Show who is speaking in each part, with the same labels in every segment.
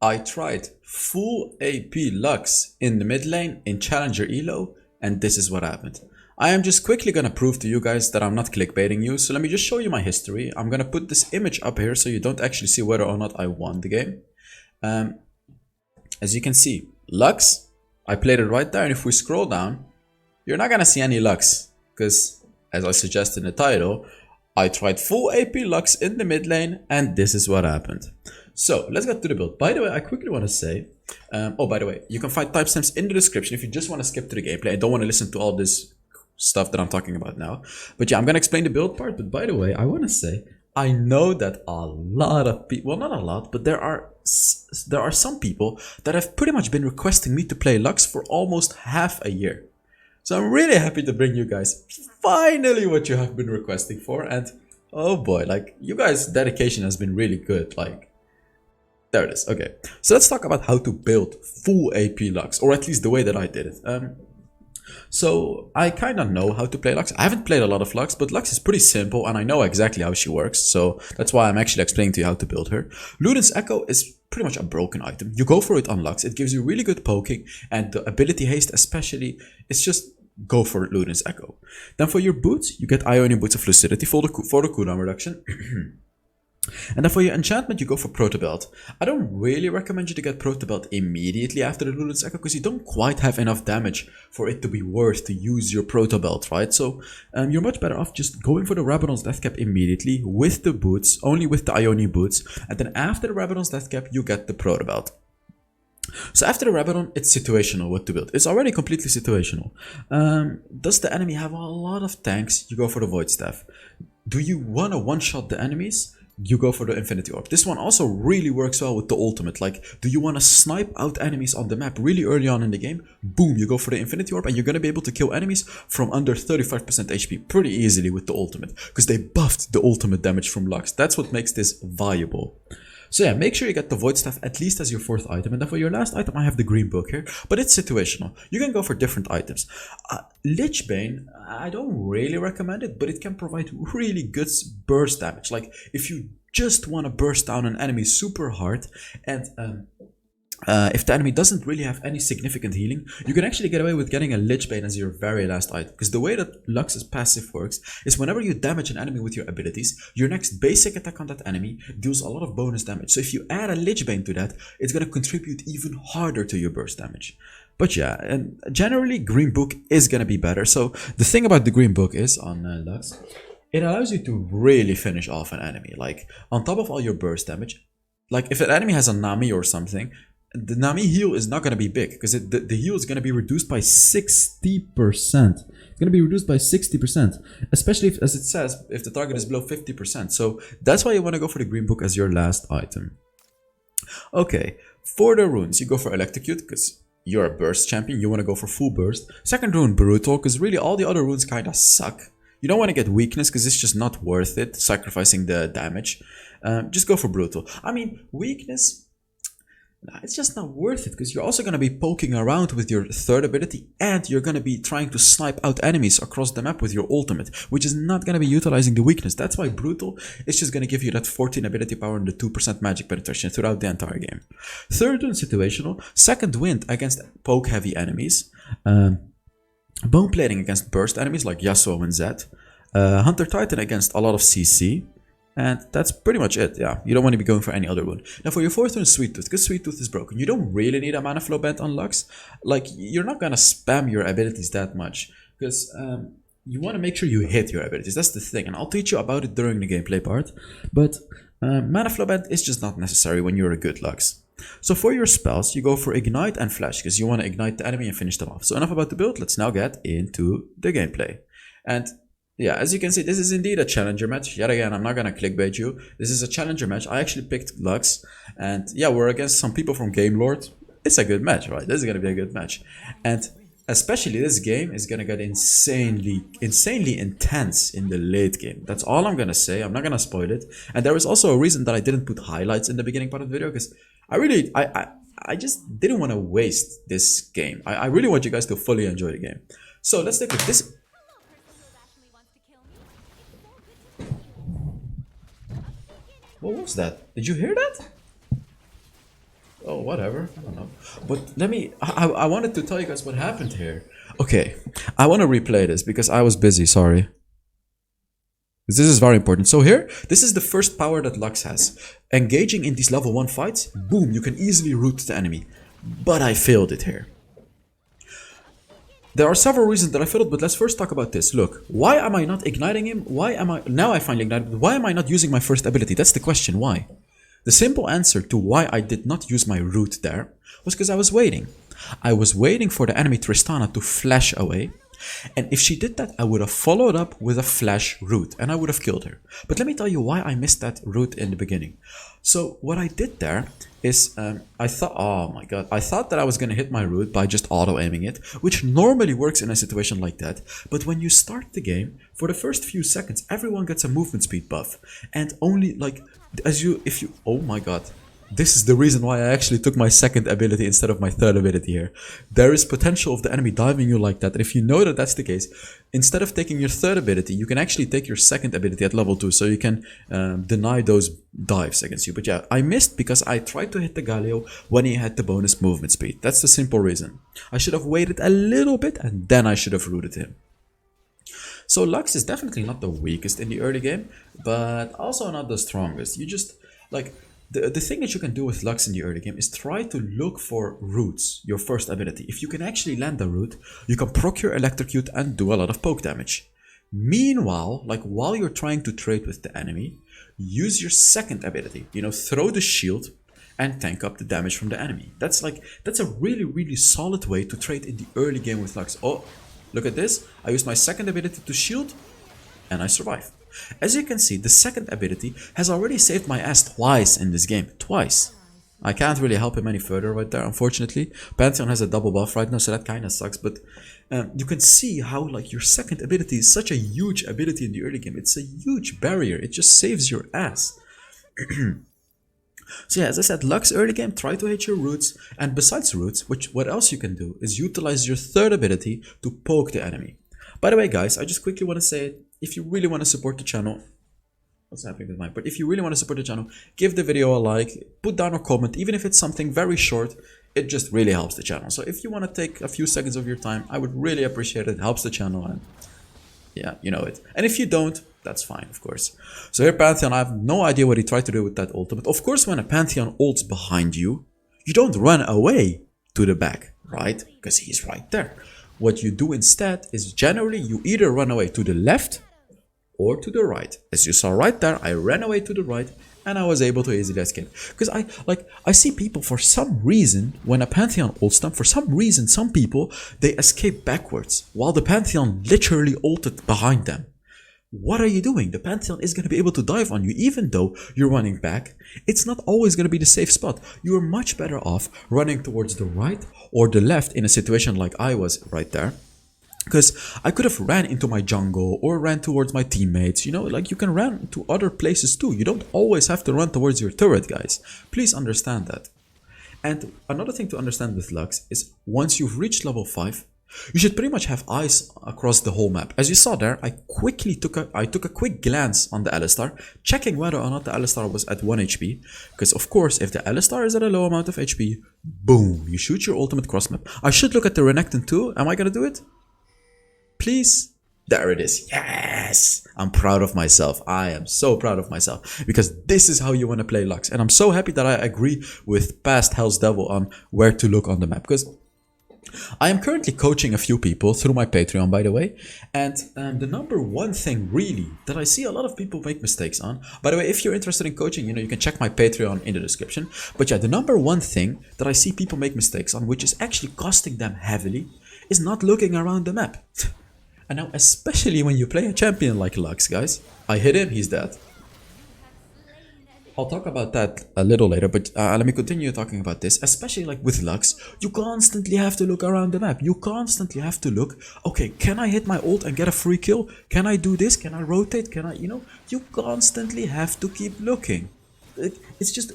Speaker 1: I tried full AP Lux in the mid lane in Challenger Elo, and this is what happened. I am just quickly gonna prove to you guys that I'm not clickbaiting you, so let me just show you my history. I'm gonna put this image up here so you don't actually see whether or not I won the game. As you can see, Lux, I played it right there, and if we scroll down, you're not gonna see any Lux, because as I suggested in the title, I tried full AP Lux in the mid lane, and this is what happened. So let's get to the build. By the way, I quickly want to say, oh, by the way, you can find timestamps in the description if you just want to skip to the gameplay. I don't want to listen to all this stuff that I'm talking about now. But yeah, I'm gonna explain the build part. But by the way, I want to say, I know that a lot of people, well, not a lot, but there are some people that have pretty much been requesting me to play Lux for almost half a year. So I'm really happy to bring you guys finally what you have been requesting for. And oh boy, like, you guys' dedication has been really good. Like, there it is. Okay, so let's talk about how to build full AP Lux, or at least the way that I did it. So I kind of know how to play Lux. I haven't played a lot of Lux, but Lux is pretty simple and I know exactly how she works. So that's why I'm actually explaining to you how to build her. Luden's Echo is pretty much a broken item. You go for it on Lux. It gives you really good poking, and the ability haste especially, it's just go for Luden's Echo. Then for your boots, you get Ionian Boots of Lucidity for the cooldown reduction. And then for your enchantment, you go for Proto Belt. I don't really recommend you to get Proto Belt immediately after the Luden's Echo, because you don't quite have enough damage for it to be worth to use your Proto Belt, right? So you're much better off just going for the Rabadon's Death Cap immediately with the boots, only with the Ionian Boots. And then after the Rabadon's Death Cap, you get the Proto Belt. So after the Rabadon, it's situational what to build. It's already completely situational. Does the enemy have a lot of tanks? You go for the Void Staff. Do you want to one-shot the enemies? You go for the Infinity Orb. This one also really works well with the ultimate. Like, do you want to snipe out enemies on the map really early on in the game? Boom, you go for the Infinity Orb, and you're going to be able to kill enemies from under 35% HP pretty easily with the ultimate, because they buffed the ultimate damage from Lux. That's what makes this valuable. So yeah, make sure you get the Void Staff at least as your 4th item. And then for your last item, I have the Green Book here. But it's situational. You can go for different items. Lich Bane, I don't really recommend it, but it can provide really good burst damage. Like, if you just want to burst down an enemy super hard, and if the enemy doesn't really have any significant healing, you can actually get away with getting a Lich Bane as your very last item. Because the way that Lux's passive works is whenever you damage an enemy with your abilities, your next basic attack on that enemy deals a lot of bonus damage. So if you add a Lich Bane to that, it's going to contribute even harder to your burst damage. But yeah, and generally Green Book is going to be better. So the thing about the Green Book is, on Lux, it allows you to really finish off an enemy. Like, on top of all your burst damage, like if an enemy has a Nami or something, the Nami heal is not going to be big, because the heal is going to be reduced by 60%. It's going to be reduced by 60%, especially if, as it says, if the target is below 50%. So that's why you want to go for the Green Book as your last item. Okay, for the runes, you go for Electrocute, because you're a burst champion, you want to go for full burst. Second rune, Brutal, because really all the other runes kind of suck. You don't want to get weakness, because it's just not worth it, sacrificing the damage. Just go for Brutal. I mean, weakness, it's just not worth it, because you're also going to be poking around with your 3rd ability, and you're going to be trying to snipe out enemies across the map with your ultimate, which is not going to be utilizing the weakness. That's why Brutal is just going to give you that 14 ability power and the 2% magic penetration throughout the entire game. 3rd one, situational. 2nd wind against poke heavy enemies. Bone plating against burst enemies like Yasuo and Zed. Hunter Titan against a lot of CC. And that's pretty much it, yeah. You don't want to be going for any other one. Now for your 4th one, Sweet Tooth, because Sweet Tooth is broken. You don't really need a mana flow band on Lux. Like, you're not gonna spam your abilities that much, because you want to make sure you hit your abilities. That's the thing, and I'll teach you about it during the gameplay part. But mana flow band is just not necessary when you're a good Lux. So for your spells, you go for Ignite and Flash, because you want to ignite the enemy and finish them off. So enough about the build, let's now get into the gameplay. And yeah, as you can see, this is indeed a challenger match. Yet again, I'm not gonna clickbait you. This is a challenger match. I actually picked Lux, and yeah, we're against some people from Game Lord. It's a good match, right? This is gonna be a good match. And especially this game is gonna get insanely intense in the late game. That's all I'm gonna say. I'm not gonna spoil it. And there is also a reason that I didn't put highlights in the beginning part of the video, because I just didn't want to waste this game. I really want you guys to fully enjoy the game. So let's take this. What was that? Did you hear that? Oh whatever. I don't know. But let me. I wanted to tell you guys what happened here. Okay, I want to replay this because I was busy. Sorry. This is very important. So here, this is the first power that Lux has. Engaging in these level 1 fights, boom, you can easily root the enemy. But I failed it here. There are several reasons that I failed, but let's first talk about this. Look, why am I not igniting him? Why am I... Now I finally ignited, but why am I not using my first ability? That's the question, why? The simple answer to why I did not use my root there was because I was waiting. I was waiting for the enemy Tristana to flash away. And if she did that, I would have followed up with a flash root and I would have killed her. But let me tell you why I missed that root in the beginning. So what I did there is I thought, oh my god, I thought that I was going to hit my root by just auto-aiming it, which normally works in a situation like that. But when you start the game, for the first few seconds, everyone gets a movement speed buff. And only like, oh my god. This is the reason why I actually took my second ability instead of my third ability here. There is potential of the enemy diving you like that. And if you know that that's the case, instead of taking your third ability, you can actually take your second ability at level 2. So you can deny those dives against you. But yeah, I missed because I tried to hit the Galio when he had the bonus movement speed. That's the simple reason. I should have waited a little bit and then I should have rooted him. So Lux is definitely not the weakest in the early game, but also not the strongest. You just, like... The thing that you can do with Lux in the early game is try to look for roots, your first ability. If you can actually land a root, you can proc your electrocute and do a lot of poke damage. Meanwhile, like while you're trying to trade with the enemy, use your second ability. You know, throw the shield and tank up the damage from the enemy. That's a really, really solid way to trade in the early game with Lux. Oh, look at this. I used my second ability to shield and I survive. As you can see, the second ability has already saved my ass twice in this game. Twice. I can't really help him any further right there, unfortunately. Pantheon has a double buff right now, so that kind of sucks. But you can see how like your second ability is such a huge ability in the early game. It's a huge barrier. It just saves your ass. So yeah, as I said, Lux early game, try to hit your roots. And besides roots, what else you can do is utilize your third ability to poke the enemy. By the way, guys, I just quickly want to say, if you really want to support the channel, what's happening with mine? But if you really want to support the channel, give the video a like, put down a comment, even if it's something very short, it just really helps the channel. So if you want to take a few seconds of your time, I would really appreciate it. It helps the channel, and yeah, you know it. And if you don't, that's fine, of course. So here Pantheon, I have no idea what he tried to do with that ultimate. Of course, when a Pantheon ults behind you, you don't run away to the back, right? Because he's right there. What you do instead is generally you either run away to the left or to the right. As you saw right there, I ran away to the right and I was able to easily escape. Because I see people, for some reason, when a Pantheon ults them, for some reason, some people, they escape backwards while the Pantheon literally ulted behind them. What are you doing? The Pantheon is going to be able to dive on you even though you're running back. It's not always going to be the safe spot. You're much better off running towards the right or the left in a situation like I was right there. Because I could have ran into my jungle or ran towards my teammates. You know, like you can run to other places too. You don't always have to run towards your turret, guys. Please understand that. And another thing to understand with Lux is once you've reached level 5, you should pretty much have eyes across the whole map. As you saw there, I took a quick glance on the Alistar, checking whether or not the Alistar was at 1 HP. Because of course, if the Alistar is at a low amount of HP, boom, you shoot your ultimate cross map. I should look at the Renekton too. Am I gonna do it? Please? There it is. Yes! I'm proud of myself. I am so proud of myself. Because this is how you want to play Lux. And I'm so happy that I agree with past HellsDevil on where to look on the map. Because I am currently coaching a few people through my Patreon, by the way. And the number one thing really that I see a lot of people make mistakes on. By the way, if you're interested in coaching, you know, you can check my Patreon in the description. But yeah, the number one thing that I see people make mistakes on, which is actually costing them heavily, is not looking around the map. And now, especially when you play a champion like Lux, guys. I hit him, he's dead. I'll talk about that a little later, but let me continue talking about this. Especially like with Lux, you constantly have to look around the map. You constantly have to look, okay, can I hit my ult and get a free kill? Can I do this? Can I rotate? Can I, you know, you constantly have to keep looking. It's just,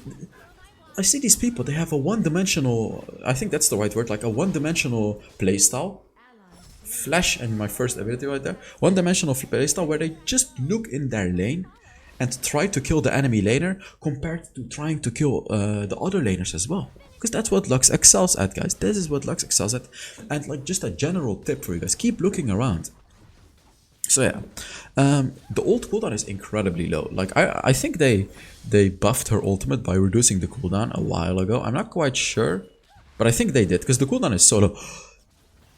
Speaker 1: I see these people, they have a one-dimensional, I think that's the right word, like a one-dimensional playstyle. Flash and my first ability right there. One-dimensional playstyle where they just look in their lane and try to kill the enemy laner compared to trying to kill the other laners as well. Because that's what Lux excels at, guys. This is what Lux excels at. And like just a general tip for you guys, keep looking around. So yeah, the ult cooldown is incredibly low. Like I think they buffed her ultimate by reducing the cooldown a while ago. I'm not quite sure, but I think they did because the cooldown is so low.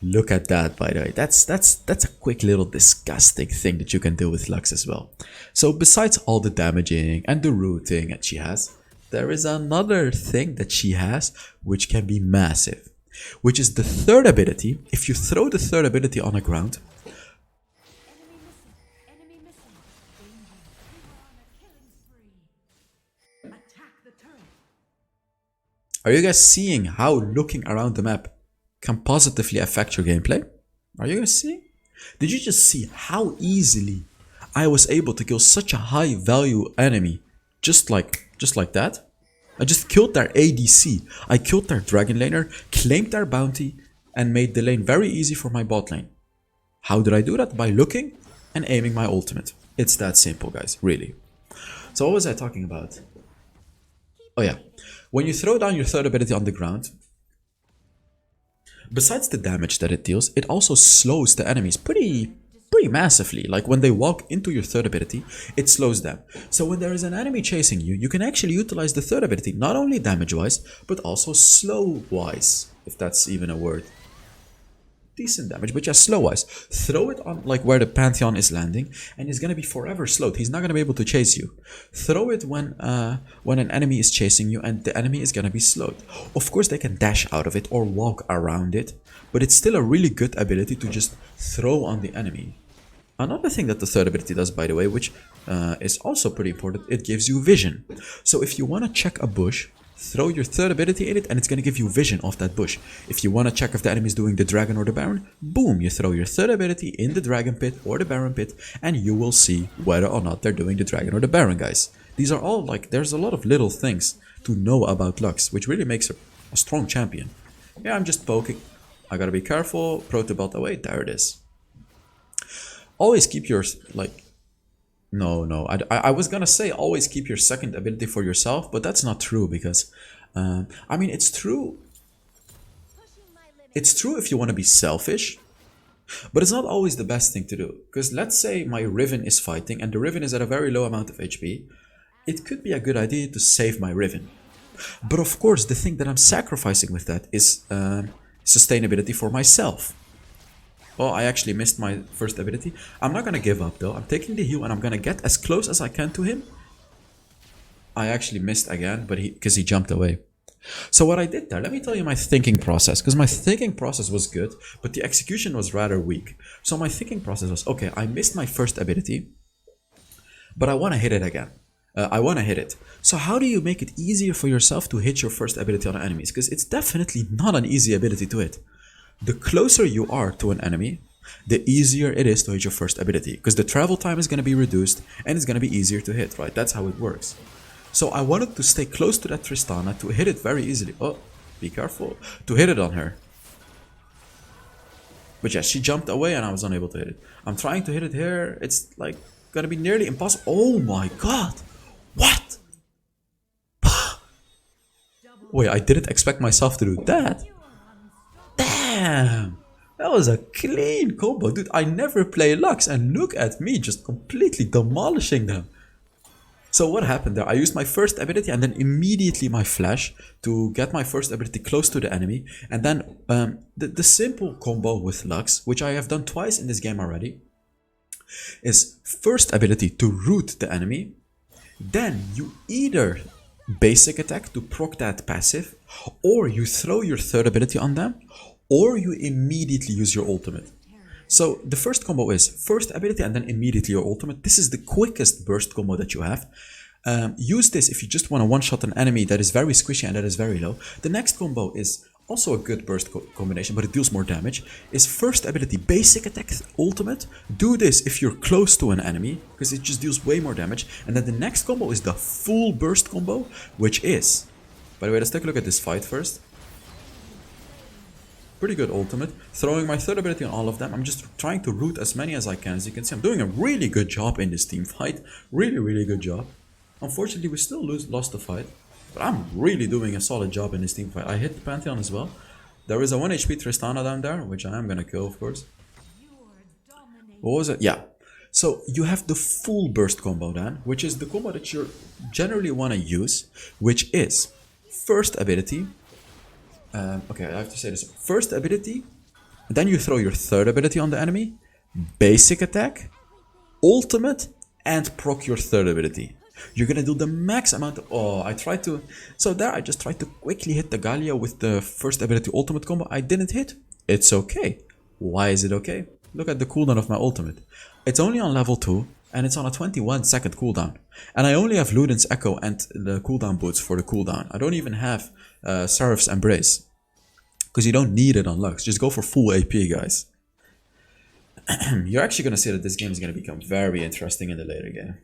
Speaker 1: Look at that, by the way. That's a quick little disgusting thing that you can do with Lux as well. So besides all the damaging and the rooting that she has, there is another thing that she has which can be massive, which is the third ability. If you throw the third ability on the ground, are you guys seeing how looking around the map can positively affect your gameplay? Are you guys seeing? Did you just see how easily I was able to kill such a high value enemy just like that? I just killed their ADC. I killed their dragon laner, claimed their bounty, and made the lane very easy for my bot lane. How did I do that? By looking and aiming my ultimate. It's that simple, guys, really. So what was I talking about? Oh yeah. When you throw down your third ability on the ground, besides the damage that it deals, it also slows the enemies pretty massively. Like when they walk into your third ability, it slows them. So when there is an enemy chasing you, you can actually utilize the third ability, not only damage-wise, but also slow-wise, if that's even a word. Decent damage, but yeah, slow-wise. Throw it on like where the Pantheon is landing, and he's gonna be forever slowed. He's not gonna be able to chase you. Throw it when an enemy is chasing you, and the enemy is gonna be slowed. Of course, they can dash out of it or walk around it, but it's still a really good ability to just throw on the enemy. Another thing that the third ability does, by the way, which is also pretty important, it gives you vision. So if you want to check a bush, throw your third ability in it and it's going to give you vision of that bush. If you want to check if the enemy is doing the dragon or the baron, boom, you throw your third ability in the dragon pit or the baron pit and you will see whether or not they're doing the dragon or the baron, guys. These are all like, there's a lot of little things to know about Lux, which really makes her a strong champion. Yeah, I'm just poking. I gotta be careful. Protobot away. There it is. Always keep your, like, no, I was gonna say always keep your second ability for yourself, but that's not true because, I mean, it's true. It's true if you want to be selfish, but it's not always the best thing to do. Because let's say my Riven is fighting and the Riven is at a very low amount of HP. It could be a good idea to save my Riven. But of course, the thing that I'm sacrificing with that is sustainability for myself. Oh, I actually missed my first ability. I'm not gonna give up though. I'm taking the heal and I'm gonna get as close as I can to him. I actually missed again, but because he jumped away. So what I did there, let me tell you my thinking process, because my thinking process was good, but the execution was rather weak. So my thinking process was, okay, I missed my first ability, but I want to hit it again. I want to hit it. So how do you make it easier for yourself to hit your first ability on enemies? Because it's definitely not an easy ability to hit. The closer you are to an enemy, the easier it is to hit your first ability, because the travel time is going to be reduced and it's going to be easier to hit, right? That's how it works. So I wanted to stay close to that Tristana to hit it very easily. Oh, be careful. To hit it on her. But yeah, she jumped away and I was unable to hit it. I'm trying to hit it here. It's like going to be nearly impossible. Oh my god. What? Wait, I didn't expect myself to do that. Damn, that was a clean combo, dude. I never play Lux and look at me just completely demolishing them. So what happened there? I used my first ability and then immediately my flash to get my first ability close to the enemy. And then the simple combo with Lux, which I have done twice in this game already, is first ability to root the enemy. Then you either basic attack to proc that passive, or you throw your third ability on them, or you immediately use your ultimate. So the first combo is first ability and then immediately your ultimate. This is the quickest burst combo that you have. Use this if you just want to one-shot an enemy that is very squishy and that is very low. The next combo is also a good burst combination, but it deals more damage. Is first ability basic attack ultimate. Do this if you're close to an enemy, because it just deals way more damage. And then the next combo is the full burst combo, which is... By the way, let's take a look at this fight first. pretty good ultimate, throwing my third ability on all of them. I'm just trying to root as many as I can. As you can see, I'm doing a really good job in this team fight. Really, really good job. Unfortunately, we still lost the fight. But I'm really doing a solid job in this team fight. I hit the Pantheon as well. There is a 1 HP Tristana down there, which I am gonna kill, of course. What was it? Yeah. So you have the full burst combo then, which is the combo that you generally want to use, which is first ability. Okay, I have to say this. First ability, then you throw your third ability on the enemy, basic attack, ultimate, and proc your third ability. You're gonna do the max amount of... Oh, I tried to... So there, I just tried to quickly hit the Galio with the first ability ultimate combo. I didn't hit. It's okay. Why is it okay? Look at the cooldown of my ultimate. It's only on level 2, and it's on a 21-second cooldown. And I only have Luden's Echo and the cooldown boots for the cooldown. I don't even have Seraph's Embrace. Because you don't need it on Lux. Just go for full AP, guys. You're actually going to see that this game is going to become very interesting in the later game.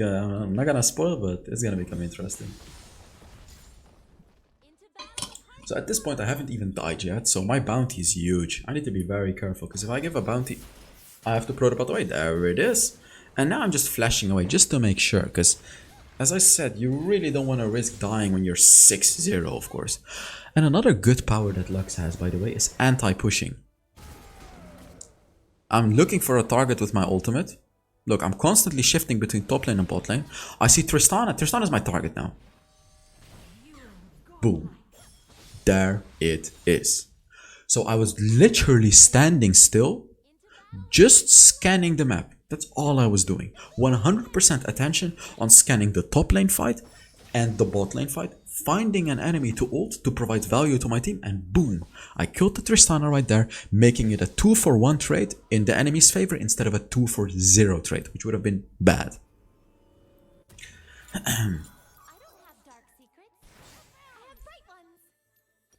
Speaker 1: I'm not going to spoil, but it's going to become interesting. So at this point I haven't even died yet, so my bounty is huge. I need to be very careful, because if I give a bounty, I have to protobot away. There it is. And now I'm just flashing away just to make sure, because as I said, you really don't want to risk dying when you're 6-0, of course. And another good power that Lux has, by the way, is anti-pushing. I'm looking for a target with my ultimate. Look, I'm constantly shifting between top lane and bot lane. I see Tristana. Tristana is my target now. Boom. There it is. So I was literally standing still, just scanning the map. That's all I was doing. 100% attention on scanning the top lane fight and the bot lane fight, finding an enemy to ult to provide value to my team, and boom, I killed the Tristana right there, making it a 2-for-1 trade in the enemy's favor instead of a 2-for-0 trade, which would have been bad.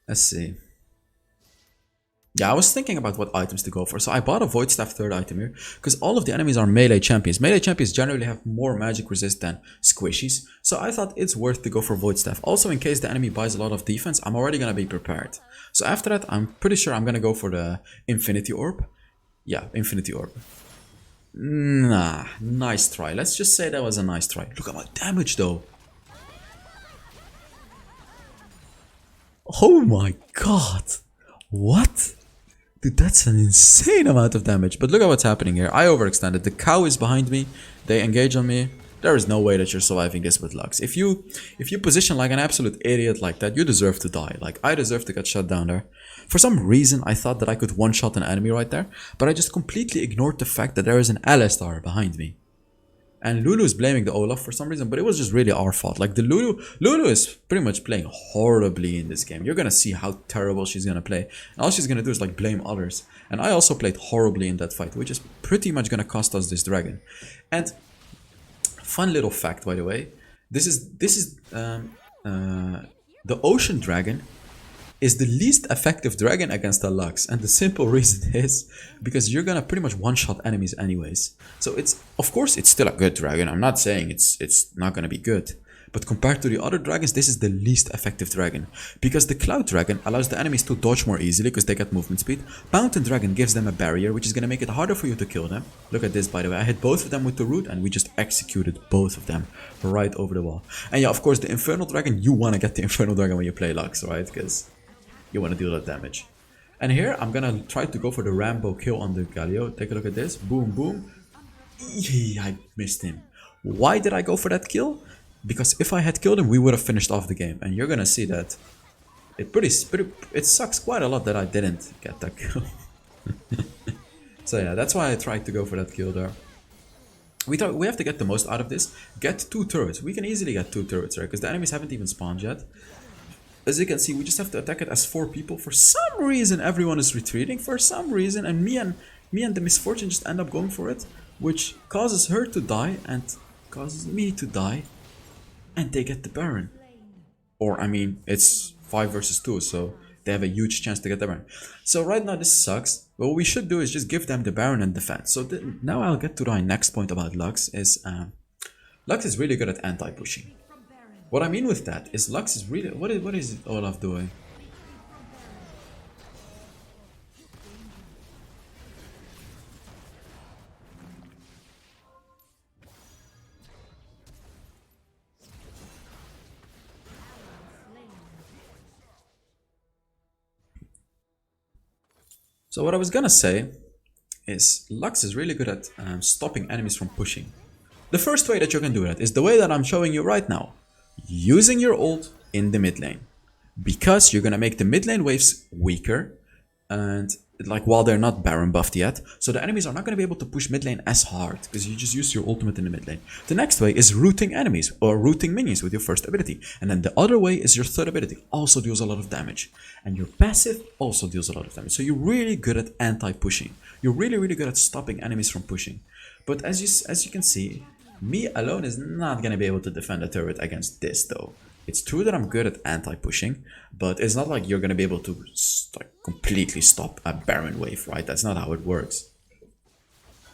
Speaker 1: Let's see. Yeah, I was thinking about what items to go for. So I bought a Void Staff third item here, because all of the enemies are melee champions. Melee champions generally have more magic resist than squishies. So I thought it's worth to go for Void Staff. Also, in case the enemy buys a lot of defense, I'm already going to be prepared. So after that, I'm pretty sure I'm going to go for the Infinity Orb. Yeah, Infinity Orb. Nah, nice try. Let's just say that was a nice try. Look at my damage though. Oh my god. What? Dude, that's an insane amount of damage. But look at what's happening here. I overextended. The cow is behind me. They engage on me. There is no way that you're surviving this with Lux. If you position like an absolute idiot like that, you deserve to die. Like, I deserve to get shut down there. For some reason, I thought that I could one-shot an enemy right there. But I just completely ignored the fact that there is an Alistar behind me. And Lulu is blaming the Olaf for some reason, but it was just really our fault. Like, the Lulu is pretty much playing horribly in this game. You're gonna see how terrible she's gonna play. And all she's gonna do is like blame others. And I also played horribly in that fight, which is pretty much gonna cost us this dragon. And fun little fact, by the way, this is the Ocean Dragon is the least effective dragon against a Lux, and the simple reason is because you're gonna pretty much one-shot enemies anyways. So it's, of course, it's still a good dragon. I'm not saying it's not gonna be good, but compared to the other dragons, this is the least effective dragon, because the Cloud Dragon allows the enemies to dodge more easily because they get movement speed. Mountain Dragon gives them a barrier, which is gonna make it harder for you to kill them. Look at this, by the way. I hit both of them with the root, and we just executed both of them right over the wall. And yeah, of course, the Infernal Dragon, you wanna get the Infernal Dragon when you play Lux, right? Because you want to deal that damage. And here, I'm gonna try to go for the Rambo kill on the Galio. Take a look at this. Boom, boom. Eee, I missed him. Why did I go for that kill? Because if I had killed him, we would have finished off the game. And you're gonna see that it sucks quite a lot that I didn't get that kill. So yeah, that's why I tried to go for that kill there. We have to get the most out of this. Get 2 turrets. We can easily get 2 turrets, right? Because the enemies haven't even spawned yet. As you can see, we just have to attack it as 4 people. For some reason, everyone is retreating. For some reason, and me and the Misfortune just end up going for it, which causes her to die and causes me to die, and they get the Baron. Or, I mean, it's 5 versus 2, so they have a huge chance to get the Baron. So right now, this sucks. What we should do is just give them the Baron and defense. So now I'll get to my next point about Lux is Lux is really good at anti-pushing. What I mean with that is Lux is really... What is Olaf doing? So what I was gonna say is Lux is really good at stopping enemies from pushing. The first way that you can do that is the way that I'm showing you right now. Using your ult in the mid lane. Because you're gonna make the mid lane waves weaker, and like while they're not Baron buffed yet, so the enemies are not gonna be able to push mid lane as hard because you just use your ultimate in the mid lane. The next way is rooting enemies or rooting minions with your first ability, and then the other way is your third ability, also deals a lot of damage, and your passive also deals a lot of damage. So you're really good at anti-pushing. You're really good at stopping enemies from pushing. But as you can see, me alone is not gonna be able to defend a turret against this though. It's true that I'm good at anti-pushing, but it's not like you're gonna be able to like completely stop a Baron wave, right? That's not how it works.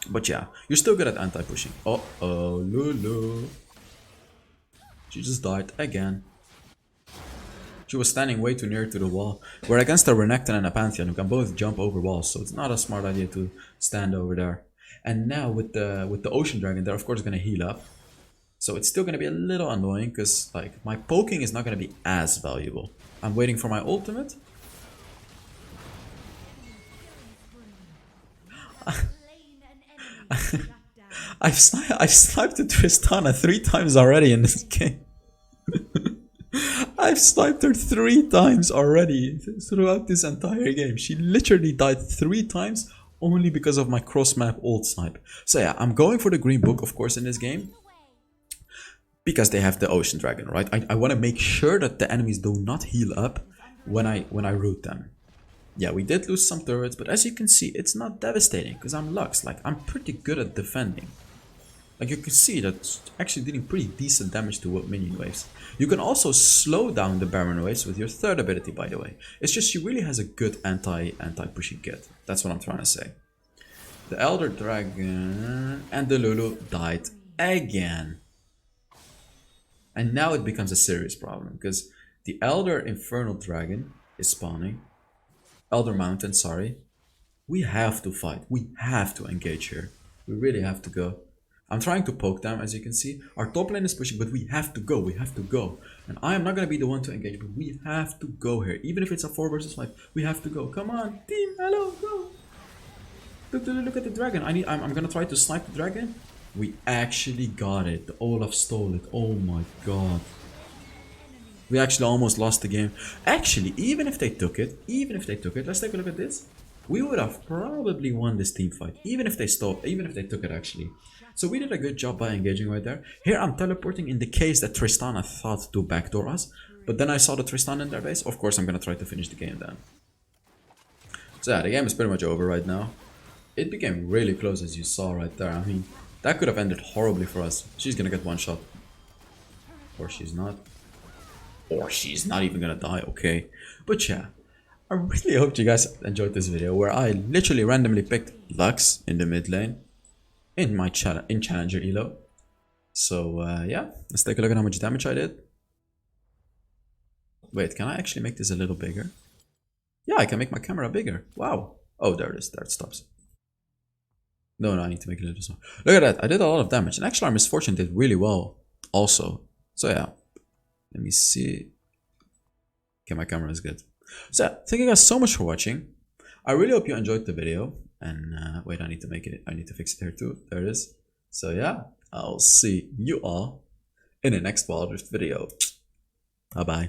Speaker 1: But yeah, you're still good at anti-pushing. Uh-oh, Lulu. She just died again. She was standing way too near to the wall. We're against a Renekton and a Pantheon who can both jump over walls, so it's not a smart idea to stand over there. And now with the Ocean Dragon, they're of course gonna heal up. So it's still gonna be a little annoying because like my poking is not gonna be as valuable. I'm waiting for my ultimate. I've sniped the Tristana 3 times already in this game. I've sniped her 3 times already throughout this entire game. She literally died 3 times only because of my cross-map ult snipe. So yeah, I'm going for the green book, of course, in this game. Because they have the Ocean Dragon, right? I want to make sure that the enemies do not heal up when I root them. Yeah, we did lose some turrets, but as you can see, it's not devastating because I'm Lux. Like, I'm pretty good at defending. Like, you can see that's actually dealing pretty decent damage to minion waves. You can also slow down the Baron waves with your third ability, by the way. It's just she really has a good anti-pushing kit. That's what I'm trying to say. The Elder Dragon and the Lulu died again. And now it becomes a serious problem because the Elder Infernal Dragon is spawning. Elder Mountain, sorry. We have to fight. We have to engage here. We really have to go. I'm trying to poke them, as you can see. Our top lane is pushing, but we have to go. We have to go. And I am not going to be the one to engage, but we have to go here. Even if it's a 4 versus 5, we have to go. Come on, team. Hello, go. Look at the dragon. I'm going to try to snipe the dragon. We actually got it. The Olaf stole it. Oh my god. We actually almost lost the game. Actually, even if they took it, let's take a look at this. We would have probably won this team fight. Even if they took it actually. So we did a good job by engaging right there. Here I'm teleporting in the case that Tristana thought to backdoor us. But then I saw the Tristana in their base. Of course I'm gonna try to finish the game then. So yeah, the game is pretty much over right now. It became really close as you saw right there. I mean, that could have ended horribly for us. She's gonna get one shot. Or she's not. Or she's not even gonna die, okay. But yeah, I really hope you guys enjoyed this video where I literally randomly picked Lux in the mid lane in my Challenger Elo. So yeah, let's take a look at how much damage I did. Wait, can I actually make this a little bigger? Yeah, I can make my camera bigger. Wow. Oh, there it is. There it stops. No, I need to make it a little smaller. Look at that. I did a lot of damage. And actually, our Misfortune did really well also. So yeah. Let me see. Okay, my camera is good. So, thank you guys so much for watching. I really hope you enjoyed the video. And wait, I need to fix it here too. There it is. So yeah, I'll see you all in the next Wild Rift video. Bye bye.